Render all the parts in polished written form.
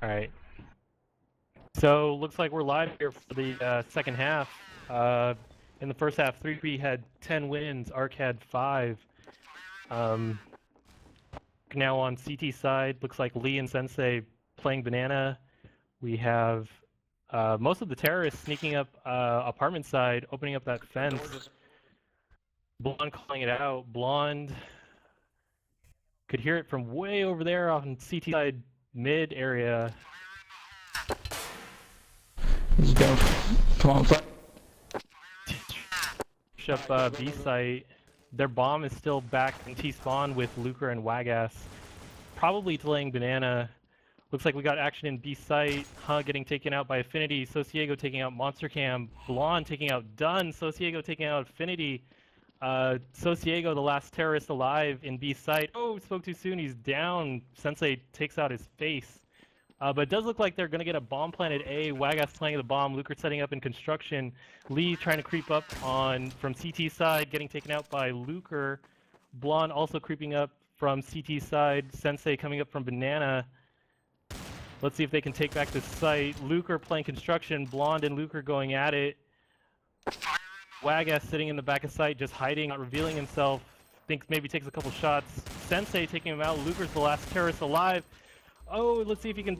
Alright. So, looks like we're live here for the second half. In the first half, 3P had 10 wins, aRc had 5. Now on CT side, looks like Lee and Sensei playing Banana. We have most of the terrorists sneaking up apartment side, opening up that fence. Blonde calling it out. Blonde could hear it from way over there on CT side mid area. Let's go. Come on, play. Up B site. Their bomb is still back in T-spawn with Luker and Wagass. Probably delaying Banana. Looks like we got action in B site. Getting taken out by Affinity. Sosiego taking out Monster Cam. Blonde taking out Dunn. Sosiego taking out Affinity. Sosiego, the last terrorist alive in B site. Oh, spoke too soon. He's down. Sensei takes out his face. But it does look like they're going to get a bomb planted A. Wagass planting the bomb. Luker setting up in construction. Lee trying to creep up on from CT side, getting taken out by Luker. Blonde also creeping up from CT side. Sensei coming up from Banana. Let's see if they can take back this site. Luker playing construction. Blonde and Luker going at it. Wagass sitting in the back of site, just hiding, not revealing himself. Thinks maybe takes a couple shots. Sensei taking him out. Luker's the last terrorist alive. Oh, let's see if he can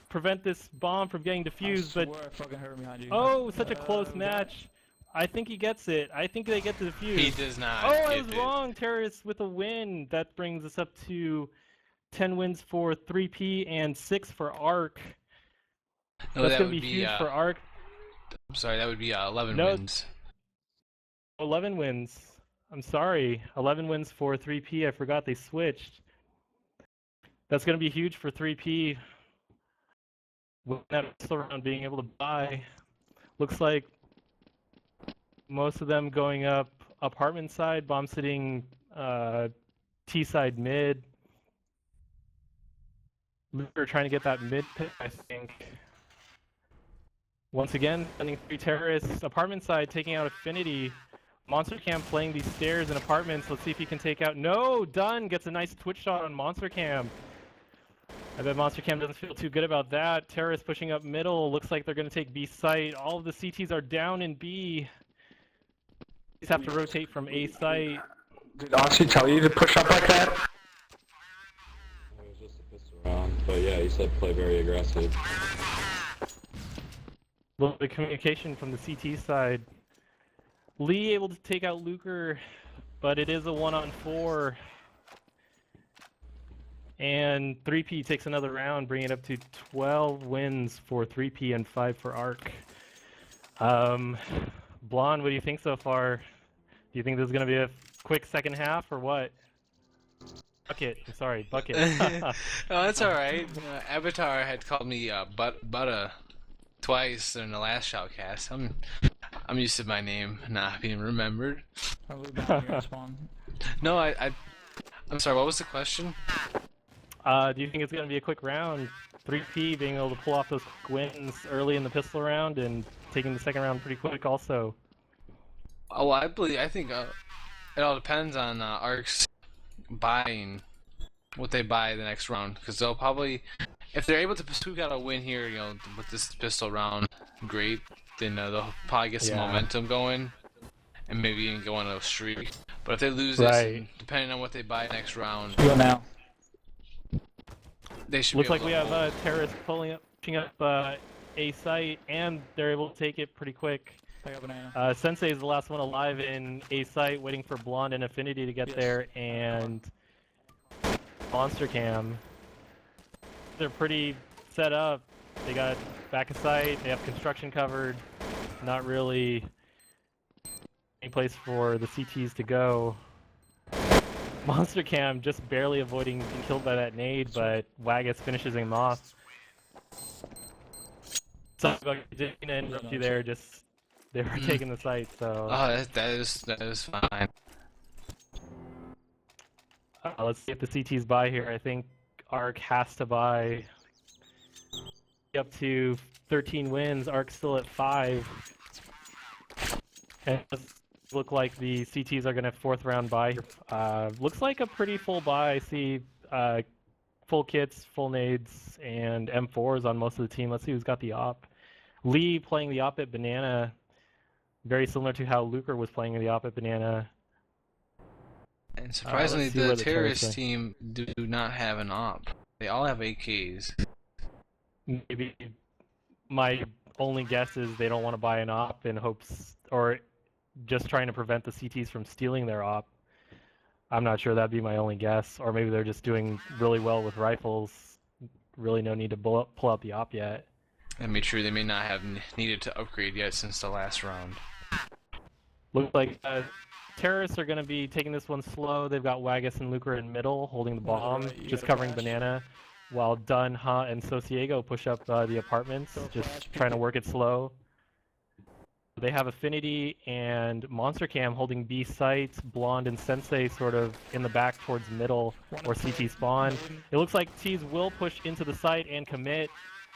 prevent this bomb from getting defused. But I fucking heard behind you. oh, such a close match. I think he gets it. I think they get the defuse. He does not. Oh, I was wrong. Terrorists with a win. That brings us up to 10 wins for 3P and 6 for aRc. No, That's that going to would be huge for aRc. I'm sorry, that would be 11 wins. 11 wins. I'm sorry. 11 wins for 3P. I forgot they switched. That's going to be huge for 3P. With that still around being able to buy. Looks like most of them going up apartment side, bomb sitting T side mid. Luker trying to get that mid pick, I think. Once again, sending 3 terrorists. Apartment side taking out Affinity. Monster Cam playing these stairs in apartments. Let's see if he can take out. No! Dunn gets a nice twitch shot on Monster Cam. I bet Monster Cam doesn't feel too good about that. Terrorists pushing up middle. Looks like they're going to take B site. All of the CTs are down in B. Just have to rotate from A site. Did aRc tell you to push up like that? It was just a pistol round, but yeah, he said play very aggressive. A little bit of communication from the CT side. Lee able to take out Luker, but it is a 1-on-4. And 3P takes another round, bringing it up to 12 wins for 3P and 5 for aRc. Blonde, what do you think so far? Do you think this is going to be a quick second half or what? Bucket, I'm sorry, Bucket. Oh, that's alright. Avatar had called me Butta twice in the last shoutcast. I'm used to my name not being remembered. Probably behind your spawn. No, I'm sorry, what was the question? Do you think it's going to be a quick round? 3P being able to pull off those quick wins early in the pistol round and taking the second round pretty quick also. Oh, I think it all depends on aRc's buying what they buy the next round, because they'll probably, if they're able to squeak out a win here, you know, with this pistol round, great. Then they'll probably get some momentum going, and maybe even go on a streak. But if they lose this, depending on what they buy next round, go now. They should. Looks like we have terrorists pushing up A site, and they're able to take it pretty quick. Sensei is the last one alive in A site, waiting for Blonde and Affinity to get there, and Monster Cam. They're pretty set up. They got back of site, they have construction covered, not really any place for the CTs to go. Monster Cam just barely avoiding being killed by that nade, but Wagass finishes him off. Sorry about didn't interrupt you there, just they were taking the site, so. Oh, that is fine. Let's see if the CTs buy here. I think aRc has to buy up to 13 wins. aRc's still at 5. And it does look like the CTs are going to 4th round buy. Looks like a pretty full buy. I see full kits, full nades, and M4s on most of the team. Let's see who's got the op. Lee playing the op at Banana, very similar to how Luker was playing the op at Banana. And surprisingly, see where the the terrorist terrorists team do not have an op. They all have AKs. Maybe my only guess is they don't want to buy an op in hopes, or just trying to prevent the CTs from stealing their op. I'm not sure, that'd be my only guess. Or maybe they're just doing really well with rifles. Really no need to pull out the op yet. Let me true, they may not have needed to upgrade yet since the last round. Looks like terrorists are going to be taking this one slow. They've got Wagus and Luker in middle, holding the bomb, just covering Banana, while Dunn, Ha, and Sosiego push up the apartments, just trying to work it slow. They have Affinity and Monster Cam holding B sites, Blonde and Sensei sort of in the back towards middle or CT spawn. It looks like T's will push into the site and commit.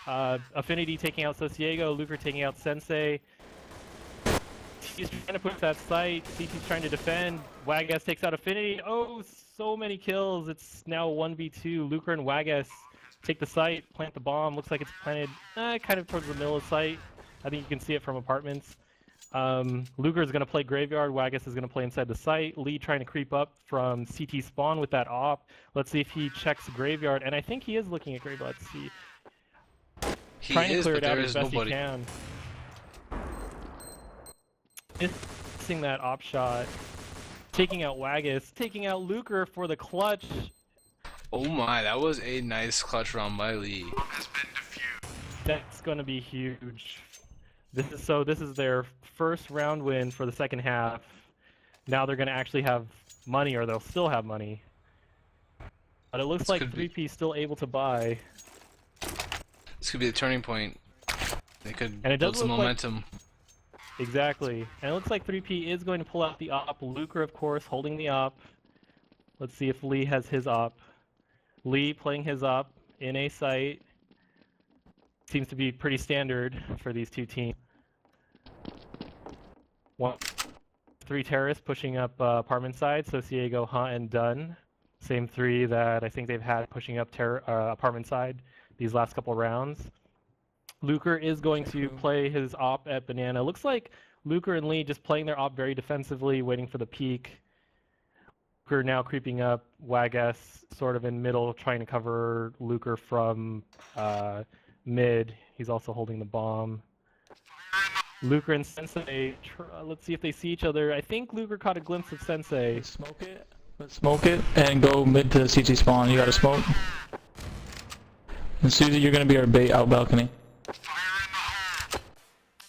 Affinity taking out Sosiego, Luker taking out Sensei. T's trying to push that site, CT's trying to defend. Wagas takes out Affinity. Oh, so many kills. It's now 1v2. Luker and Wagas take the site, plant the bomb. Looks like it's planted kind of towards the middle of the site. I think you can see it from apartments. Luger is going to play Graveyard. Wagus is going to play inside the site. Lee trying to creep up from CT spawn with that op. Let's see if he checks Graveyard. And I think he is looking at Graveyard. Let's see. Trying to clear it out as best he can. Missing that op shot. Taking out Wagus. Taking out Luker for the clutch. Oh my, that was a nice clutch round by Lee. That's going to be huge. This is their first round win for the second half. Now they're going to actually have money, or they'll still have money. But it looks like 3P is still able to buy. This could be the turning point. They could and it build does some look momentum. Exactly. And it looks like 3P is going to pull out the op. Luker, of course, holding the op. Let's see if Lee has his op. Lee playing his op in a site. Seems to be pretty standard for these two teams. 3 terrorists pushing up apartment side, Sosiego, Hunt, and Dunn. Same 3 that I think they've had pushing up apartment side these last couple rounds. Luker is going to play his op at Banana. Looks like Luker and Lee just playing their op very defensively, waiting for the peak. Luker now creeping up, Wagas sort of in middle, trying to cover Luker from mid. He's also holding the bomb. Luker and Sensei, let's see if they see each other. I think Luker caught a glimpse of Sensei. Let's smoke it, and go mid to CT spawn. You gotta smoke. And Susie, you're gonna be our bait out balcony.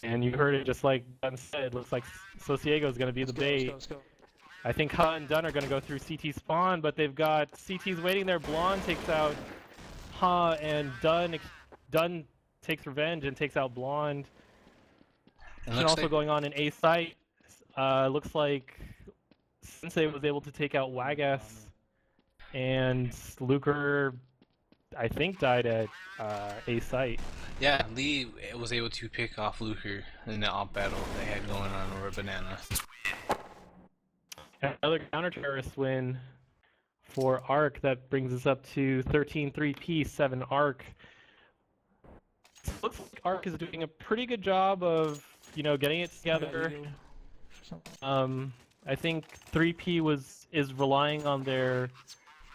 And you heard it just like Dunn said, looks like Sosiego is gonna be the bait. Let's go. I think Ha and Dunn are gonna go through CT spawn, but they've got CTs waiting there. Blonde takes out Ha, and Dunn takes revenge and takes out Blonde. And also going on in A site, looks like Sensei was able to take out Wagas, and Luker, I think, died at A site. Yeah, Lee was able to pick off Luker in the op battle they had going on over Banana. Another counter-terrorist win for aRc. That brings us up to 13-3P, 7 aRc. Looks like aRc is doing a pretty good job of, getting it together. I think 3P is relying on their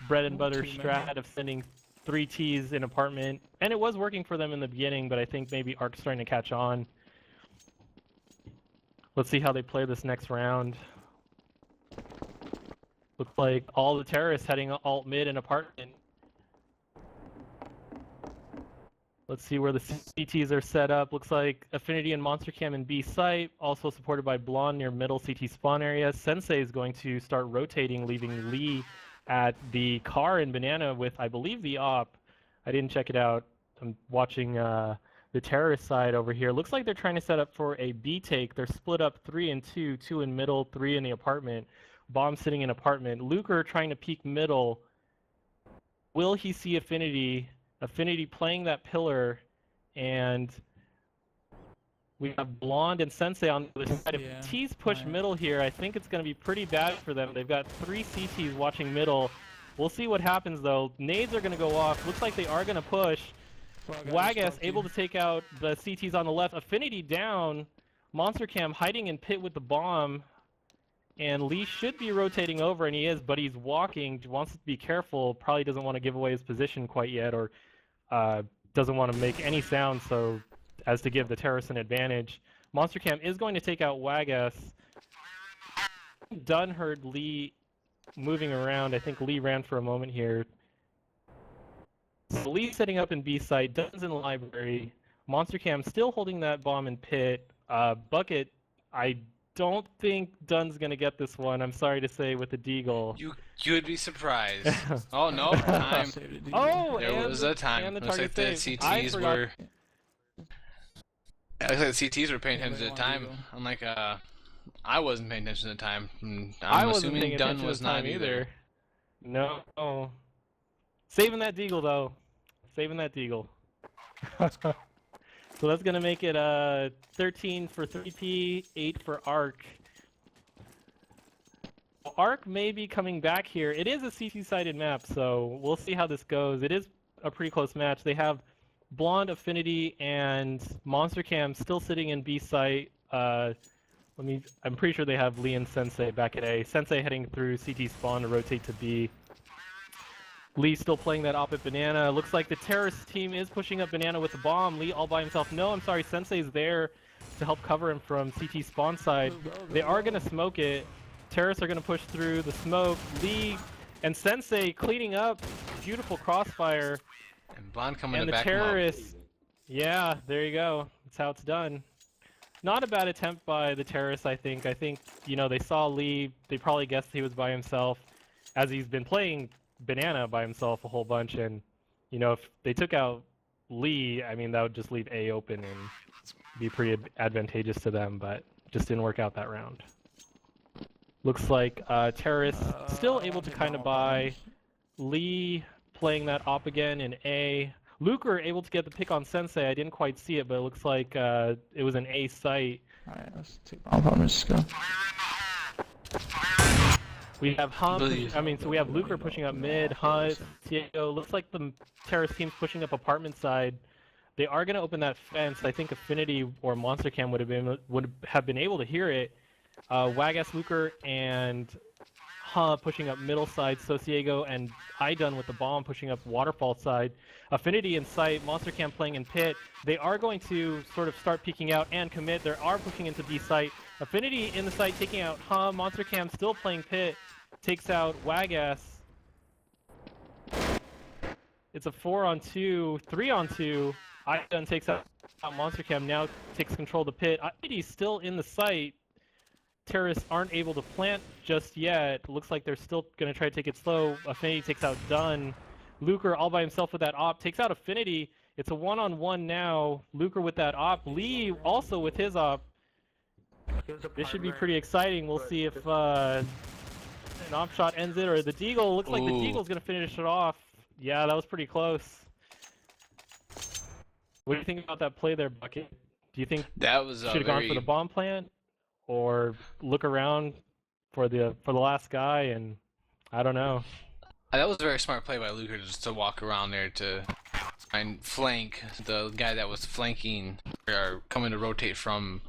bread and butter strat of sending 3 Ts in apartment, and it was working for them in the beginning, but I think maybe aRc's starting to catch on. Let's see how they play this next round. Looks like all the terrorists heading alt mid and apartment. Let's see where the CTs are set up. Looks like Affinity and Monster Cam in B site, also supported by Blonde near middle CT spawn area. Sensei is going to start rotating, leaving Lee at the car in Banana with, I believe, the op. I didn't check it out. I'm watching the terrorist side over here. Looks like they're trying to set up for a B take. They're split up 3 and 2, 2 in middle, 3 in the apartment. Bomb sitting in apartment. Luker trying to peek middle. Will he see Affinity? Affinity playing that pillar, and we have Blonde and Sensei on the other side. If T's push middle here, I think it's going to be pretty bad for them. They've got 3 CTs watching middle. We'll see what happens though. Nades are gonna go off. Looks like they are gonna push. Wagas able to take out the CTs on the left. Affinity down. Monster Cam hiding in pit with the bomb. And Lee should be rotating over, and he is, but he's walking. Wants to be careful. Probably doesn't want to give away his position quite yet, or doesn't want to make any sound so as to give the terrorists an advantage. Monster Cam is going to take out Wagas. Dunn heard Lee moving around. I think Lee ran for a moment here. So Lee setting up in B site. Dunn's in the library. Monster Cam still holding that bomb in pit. Bucket, I don't think Dunn's gonna get this one. I'm sorry to say with the deagle. You'd be surprised. Oh no, time. Oh, There was a time. And the Looks like the target CTs were. It looks like the CTs were paying attention to the time. I'm like, I wasn't paying attention to the time. I'm assuming Dunn was not either. No. Saving that deagle though. Saving that deagle. So that's gonna make it 13 for 3P, 8 for aRc. aRc may be coming back here. It is a CT-sided map, so we'll see how this goes. It is a pretty close match. They have Blonde, Affinity, and Monster Cam still sitting in B site. I'm pretty sure they have Lee and Sensei back at A. Sensei heading through CT spawn to rotate to B. Lee still playing that op at Banana. Looks like the terrorist team is pushing up Banana with the bomb. Lee all by himself. No, I'm sorry, Sensei's there to help cover him from CT spawn side. They are going to smoke it. Terrorists are going to push through the smoke. Lee and Sensei cleaning up. Beautiful crossfire. And Blonde coming and to the back terrorists. Yeah, there you go. That's how it's done. Not a bad attempt by the terrorists, I think. I think, you know, they saw Lee. They probably guessed he was by himself, as he's been playing Banana by himself a whole bunch, and you know, if they took out Lee, I mean that would just leave A open and be pretty advantageous to them, but just didn't work out that round. Looks like terrorists still able to kind of buy. Lee playing that op again in A. Luker able to get the pick on Sensei. I didn't quite see it, but it looks like it was an A site. Alright, let's take bomb partners, go. We have so we have Luker pushing up mid, Hunt, Diego. Looks like the terrorist team's pushing up apartment side. They are going to open that fence. I think Affinity or Monster Cam would have been able to hear it. Wagas, Luker, and Huh pushing up middle side. Sosiego and Idun with the bomb pushing up waterfall side. Affinity in sight. Monster Cam playing in pit. They are going to sort of start peeking out and commit. They are pushing into B site. Affinity in the site taking out Huh. Monster Cam still playing pit. Takes out Wagas. It's a 4-on-2, 3-on-2. Idun takes out Monster Cam, now takes control of the pit. Affinity still in the site. Terrorists aren't able to plant just yet. Looks like they're still going to try to take it slow. Affinity takes out Dunn. Luker all by himself with that op. Takes out Affinity. It's a 1-on-1 now. Luker with that op. Lee also with his op. This should be pretty exciting. We'll see if an op shot ends it, or the deagle. Looks like the deagle's going to finish it off. Yeah, that was pretty close. What do you think about that play there, Bucket? Do you think that was should have gone for the bomb plant, or look around for the last guy? And I don't know. That was a very smart play by Luker, just to walk around there to try and flank the guy that was flanking or coming to rotate from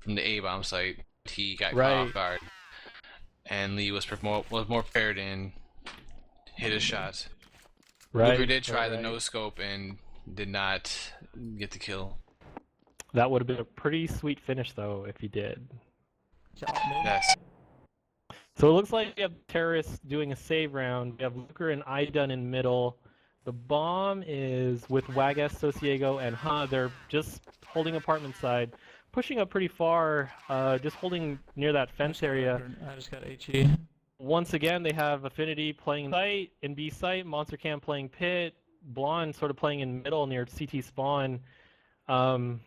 the A bomb site. He got caught off guard, and Lee was more paired and hit his shots. Luker did try the no scope and did not get the kill. That would have been a pretty sweet finish, though, if he did. Yes. So it looks like we have terrorists doing a save round. We have Luker and Idun in middle. The bomb is with Wagas, Sosiego, and Huh. They're just holding apartment side. Pushing up pretty far, just holding near that fence area. I just got HE. Once again, they have Affinity playing site in B site, Monster Cam playing pit, Blonde sort of playing in middle near CT spawn. And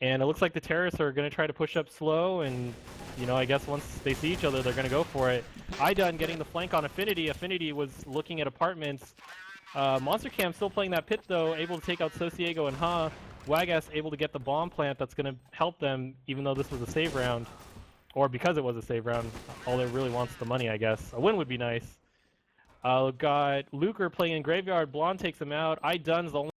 it looks like the terrorists are going to try to push up slow, and you know, I guess once they see each other, they're going to go for it. Idun getting the flank on Affinity. Affinity was looking at apartments. Monster Cam still playing that pit though, able to take out Sosiego and Huh. Wagas able to get the bomb plant that's going to help them, even though this was a save round. Or because it was a save round. All it really wants the money, I guess. A win would be nice. Got Luker playing in Graveyard. Blonde takes him out. I Dun's the only